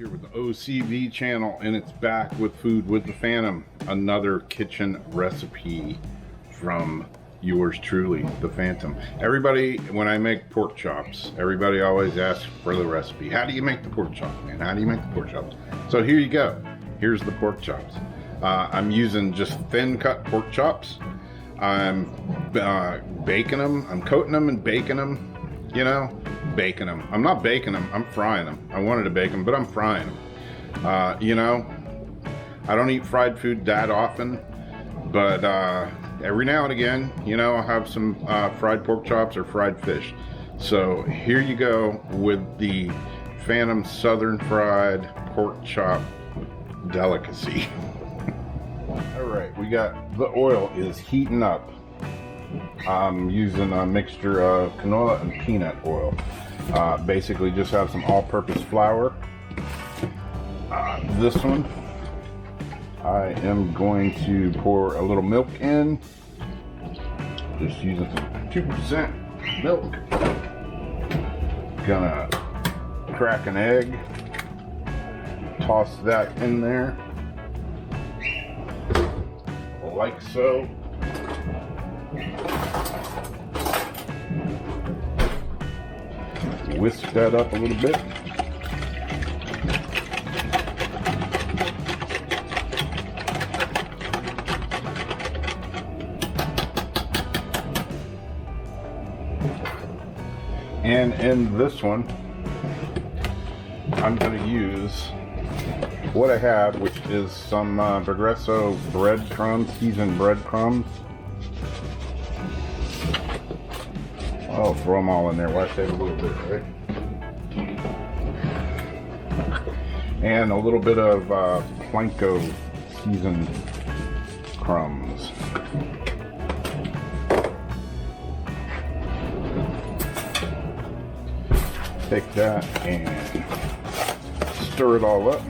here with the OCV channel, and it's back with Food with the Phantom, another kitchen recipe from yours truly, the Phantom. Everybody, when I make pork chops, everybody always asks for the recipe. How do you make the pork chops, man? How do you make the pork chops? So here you go. Here's the pork chops. I'm using just thin cut pork chops. I'm baking them. I'm coating them and baking them. You know, baking them. I'm not baking them, I'm frying them. I wanted to bake them, but I'm frying them. You know, I don't eat fried food that often, but every now and again, you know, I'll have some fried pork chops or fried fish. So here you go with the Phantom Southern Fried Pork Chop delicacy. All right, we got, the oil is heating up. I'm using a mixture of canola and peanut oil. Basically just have some all-purpose flour. This one, I am going to pour a little milk in. Just using some 2% milk. Gonna crack an egg. Toss that in there. Like so. Whisk that up a little bit. And in this one, I'm going to use what I have, which is some Progresso breadcrumbs, seasoned breadcrumbs. I'll throw them all in there. Why save a little bit, right? And a little bit of Planko seasoned crumbs. Take that and stir it all up.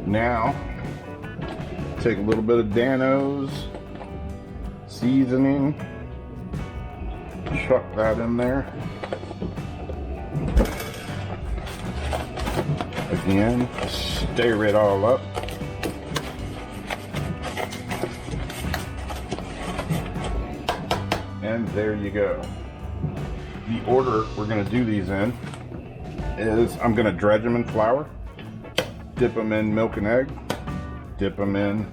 Now, take a little bit of Dano's seasoning. Chuck that in there. Again, stir it all up. And there you go. The order we're going to do these in is I'm going to dredge them in flour, dip them in milk and egg, dip them in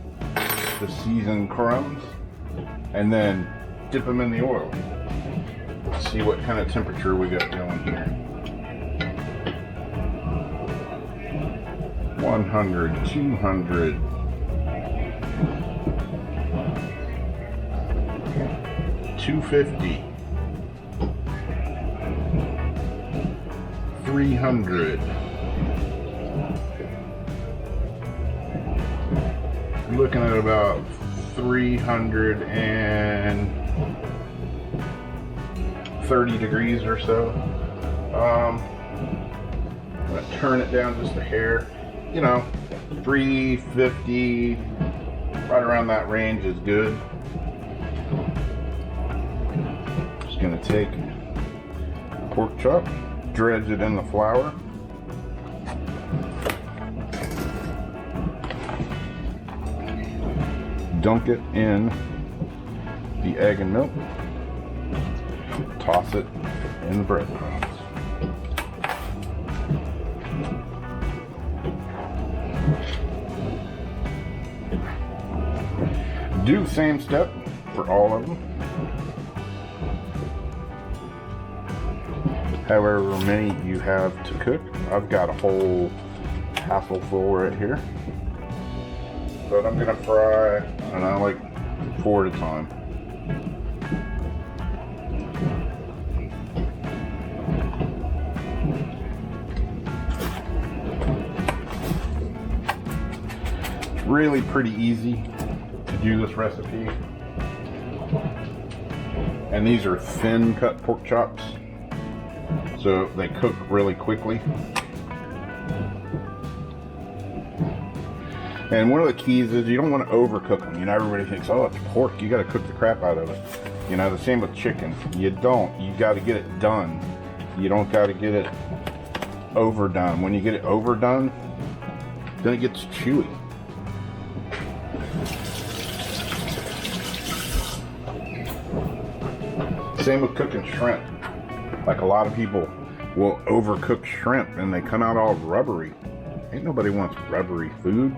the seasoned crumbs, and then dip them in the oil. See what kind of temperature we got going here. 100, 200, 250, 300. Looking at about 330 degrees or so. I'm gonna turn it down just a hair. You know, 350, right around that range is good. Just gonna take pork chop, dredge it in the flour. Dunk it in the egg and milk. Toss it in the breadcrumbs. Do the same step for all of them. However many you have to cook. I've got a whole half full right here. But I'm gonna fry, and I like 4 at a time. It's really pretty easy to do this recipe. And these are thin cut pork chops, so they cook really quickly. And one of the keys is you don't want to overcook them. You know, everybody thinks, oh, it's pork, you got to cook the crap out of it. You know, the same with chicken. You don't. You got to get it done. You don't got to get it overdone. When you get it overdone, then it gets chewy. Same with cooking shrimp. Like a lot of people will overcook shrimp and they come out all rubbery. Ain't nobody wants rubbery food.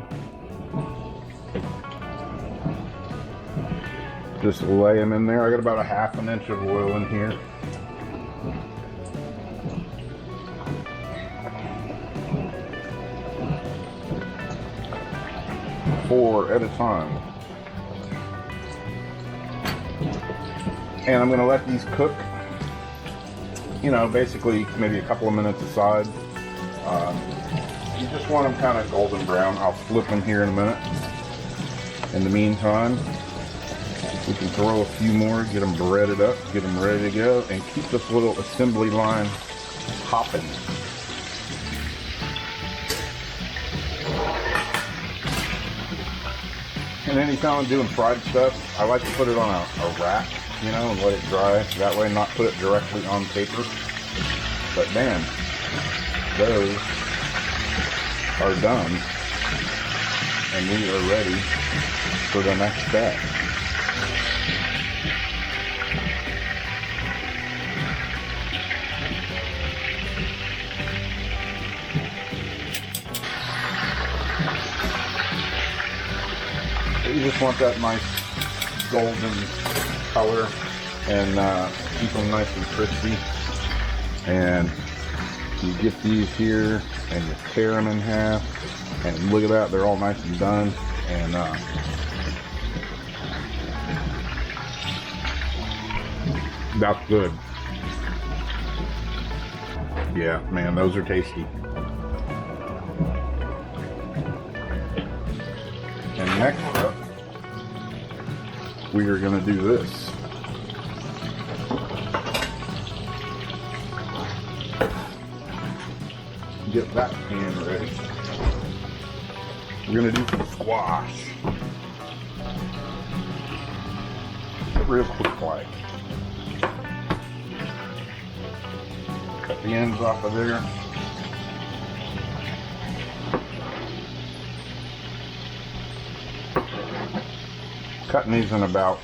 Just lay them in there. I got about a half an inch of oil in here. Four at a time. And I'm going to let these cook, you know, basically maybe a couple of minutes aside. You just want them kind of golden brown. I'll flip them here in a minute. In the meantime, we can throw a few more, get them breaded up, get them ready to go, and keep this little assembly line hopping. And anytime I'm doing fried stuff, I like to put it on a rack, you know, and let it dry. That way not put it directly on paper. But man, those are done. And we are ready for the next step. You just want that nice golden color and keep them nice and crispy. And you get these here and you tear them in half, and look at that, they're all nice and done. And that's good. Yeah, man, those are tasty. And next up, we are going to do this. Get that pan ready. We're going to do some squash. Real quick like. Cut the ends off of there. Cutting these in about,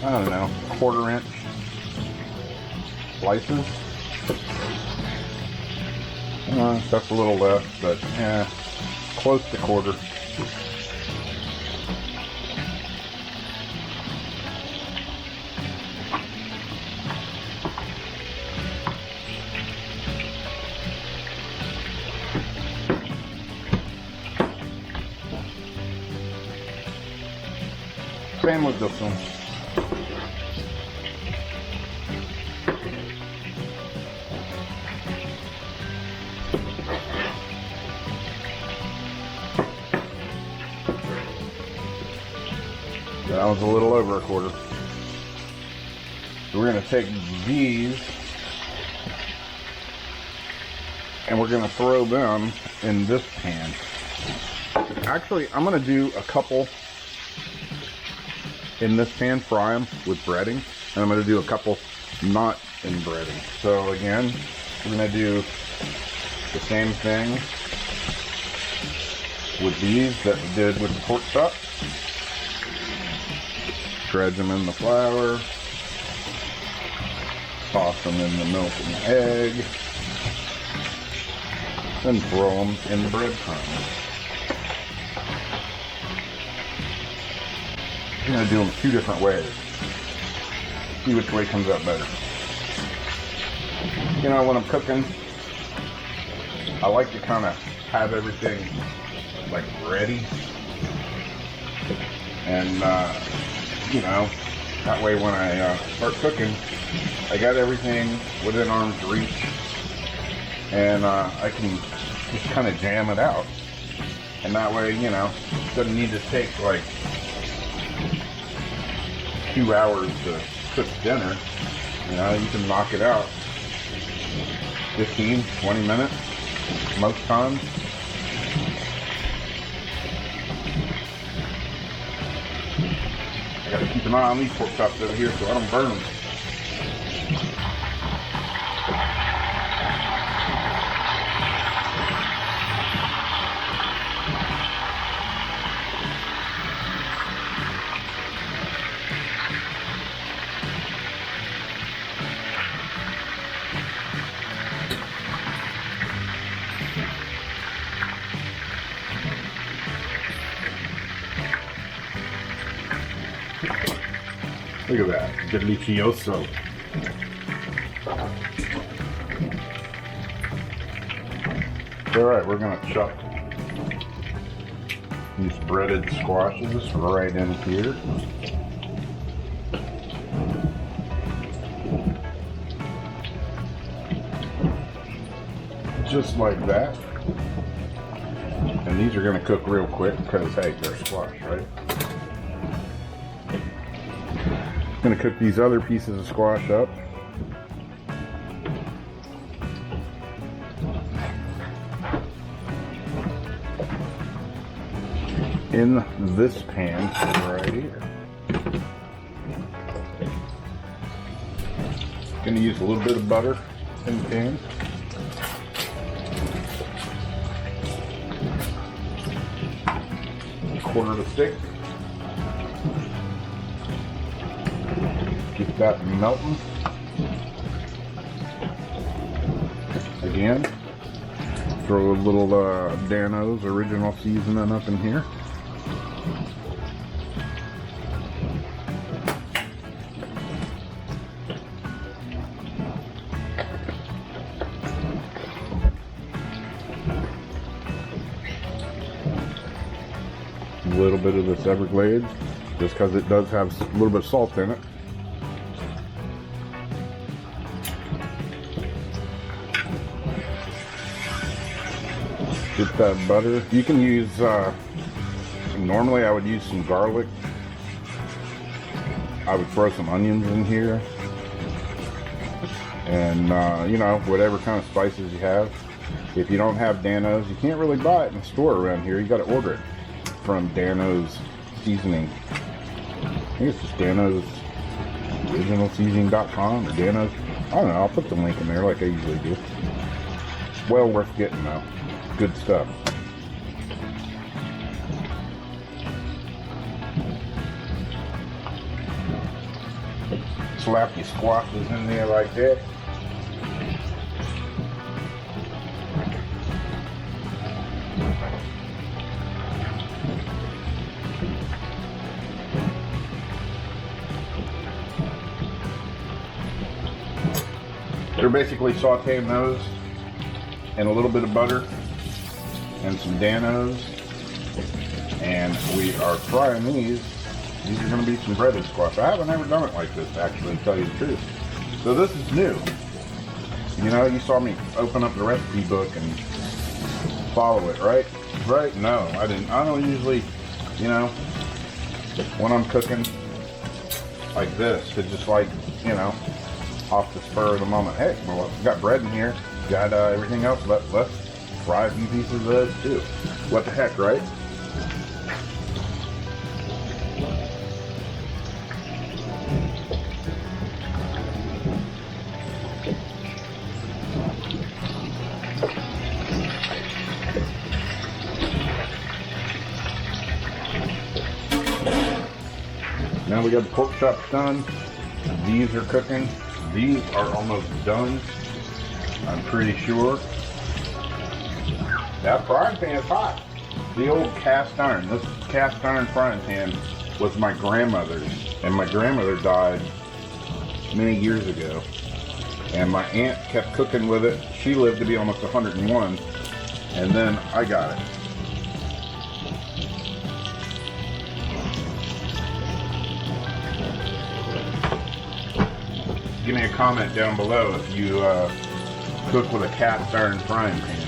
I don't know, 1/4 inch slices. That's a little less, but close to 1/4. Same with this one. That was a little over 1/4. So we're going to take these and we're going to throw them in this pan. Actually, I'm going to do a couple in this pan, fry them with breading, and I'm going to do a couple not in breading. So again, we're going to do the same thing with these that we did with the pork chop. Dredge them in the flour, toss them in the milk and the egg, then throw them in the breadcrumbs. I'm going to do them 2 different ways. See which way comes out better. You know, when I'm cooking, I like to kind of have everything like ready. And, you know, that way when I start cooking, I got everything within arm's reach. And I can just kind of jam it out. And that way, you know, it doesn't need to take like 2 hours to cook dinner. You know, you can knock it out 15, 20 minutes most times. I gotta keep an eye on these pork chops over here so I don't burn them. Look at that, delicioso. Alright, we're gonna chuck these breaded squashes right in here. Just like that. And these are gonna cook real quick because, hey, they're squash, right? Gonna cook these other pieces of squash up. In this pan right here. Gonna use a little bit of butter in the pan. Quarter of a stick. Get that melting. Again, throw a little Dano's original seasoning up in here. A little bit of this Everglades, just because it does have a little bit of salt in it. Get that butter. You can use, normally I would use some garlic. I would throw some onions in here. And, you know, whatever kind of spices you have. If you don't have Dano's, you can't really buy it in the store around here. You got to order it from Dano's Seasoning. I think it's just Dano's original seasoning.com or Dano's. I don't know, I'll put the link in there like I usually do. Well worth getting though. Good stuff. Slap your squashes in there like that. They're basically sauteing those in a little bit of butter and some Dano's, and we are frying these. These are going to be some breaded squash. I haven't ever done it like this, actually, to tell you the truth. So this is new. You know, you saw me open up the recipe book and follow it, right? Right? No, I didn't. I don't usually, you know, when I'm cooking like this, it's just like, you know, off the spur of the moment. Hey, well, we got bread in here, got everything else, let's fry a few pieces of those too. What the heck, right? Now we got the pork chops done. These are cooking. These are almost done, I'm pretty sure. That frying pan is hot. The old cast iron. This cast iron frying pan was my grandmother's, and my grandmother died many years ago. And my aunt kept cooking with it. She lived to be almost 101, and then I got it. Give me a comment down below if you cook with a cast iron frying pan,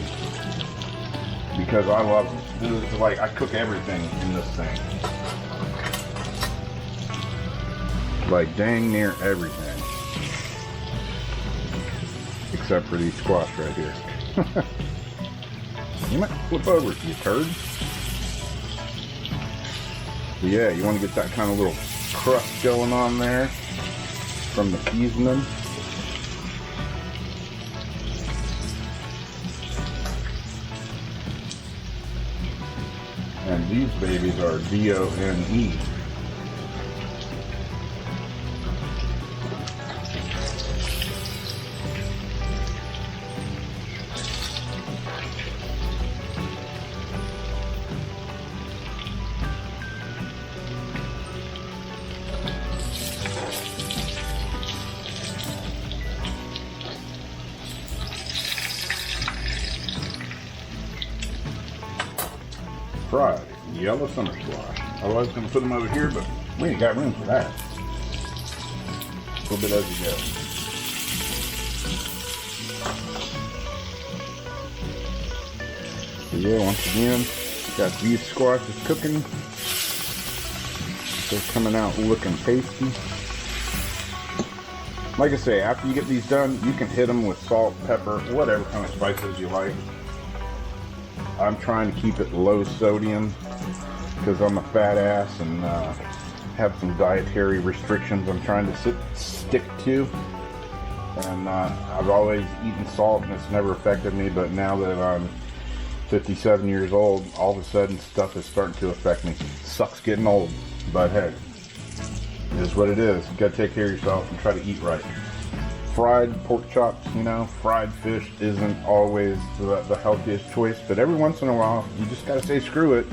because I love them. This is like, I cook everything in this thing. Like dang near everything. Except for these squash right here. You might flip over, you turd. But yeah, you want to get that kind of little crust going on there from the seasoning. And these babies are D-O-N-E. fried yellow summer squash. I was going to put them over here, but we ain't got room for that. A little bit as you go. So yeah, once again, got these squashes cooking. They're coming out looking tasty. Like I say, after you get these done, you can hit them with salt, pepper, whatever kind of spices you like. I'm trying to keep it low sodium because I'm a fat ass and have some dietary restrictions I'm trying to stick to. And I've always eaten salt and it's never affected me, but now that I'm 57 years old, all of a sudden stuff is starting to affect me. Sucks getting old, but hey, it is what it is. You gotta take care of yourself and try to eat right. Fried pork chops, you know, fried fish isn't always the healthiest choice, but every once in a while, you just gotta say screw it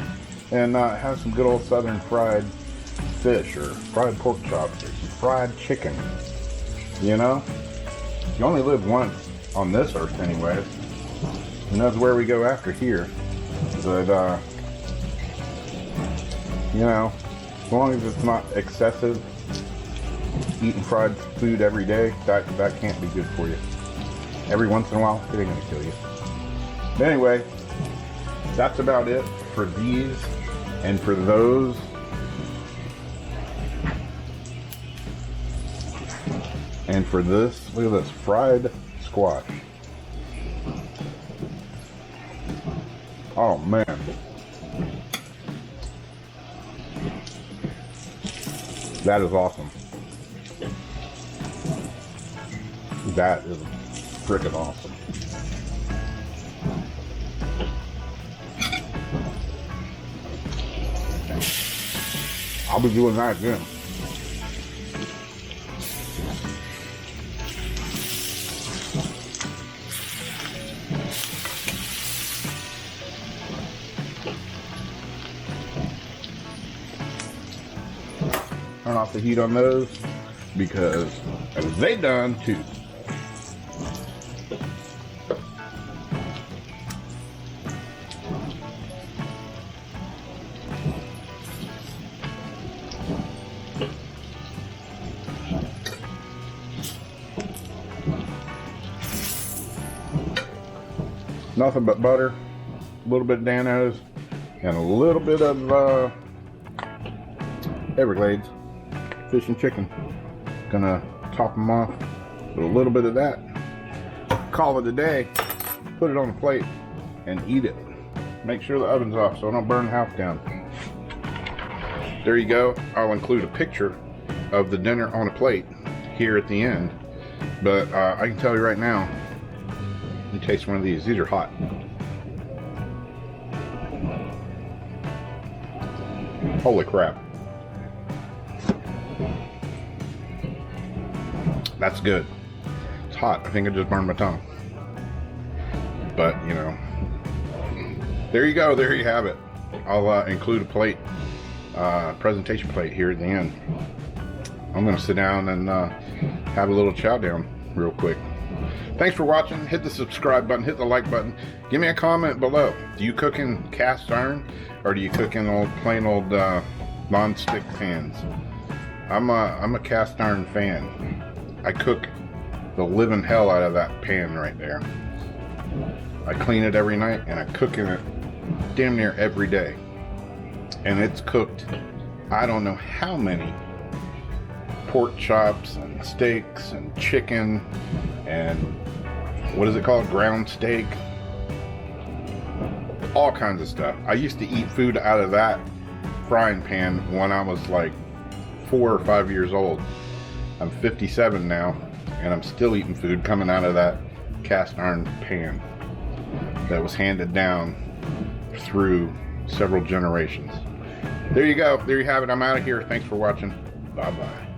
and have some good old southern fried fish or fried pork chops or some fried chicken. You know, you only live once on this earth anyways. Who knows where we go after here, but you know, as long as it's not excessive, eating fried food every day, that can't be good for you. Every once in a while, it ain't gonna kill you. But anyway, that's about it for these and for those. And for this, look at this fried squash. Oh man. That is awesome. That is freaking awesome. I'll be doing that again. Turn off the heat on those because they done too. Nothing but butter, a little bit of Danos, and a little bit of Everglades fish and chicken. Gonna top them off with a little bit of that. Call it a day. Put it on a plate and eat it. Make sure the oven's off so I don't burn the house down. There you go. I'll include a picture of the dinner on a plate here at the end. But I can tell you right now, let me taste one of these. These are hot. Holy crap. That's good. It's hot. I think I just burned my tongue. But, you know, there you go. There you have it. I'll include a plate, presentation plate here at the end. I'm going to sit down and have a little chow down real quick. Thanks for watching. Hit the subscribe button. Hit the like button. Give me a comment below. Do you cook in cast iron or do you cook in plain old non-stick pans? I'm a cast iron fan. I cook the living hell out of that pan right there. I clean it every night and I cook in it damn near every day. And it's cooked, I don't know how many pork chops and steaks and chicken and what is it called? Ground steak. All kinds of stuff. I used to eat food out of that frying pan when I was like 4 or 5 years old. I'm 57 now and I'm still eating food coming out of that cast iron pan that was handed down through several generations. There you go. There you have it. I'm out of here. Thanks for watching. Bye-bye.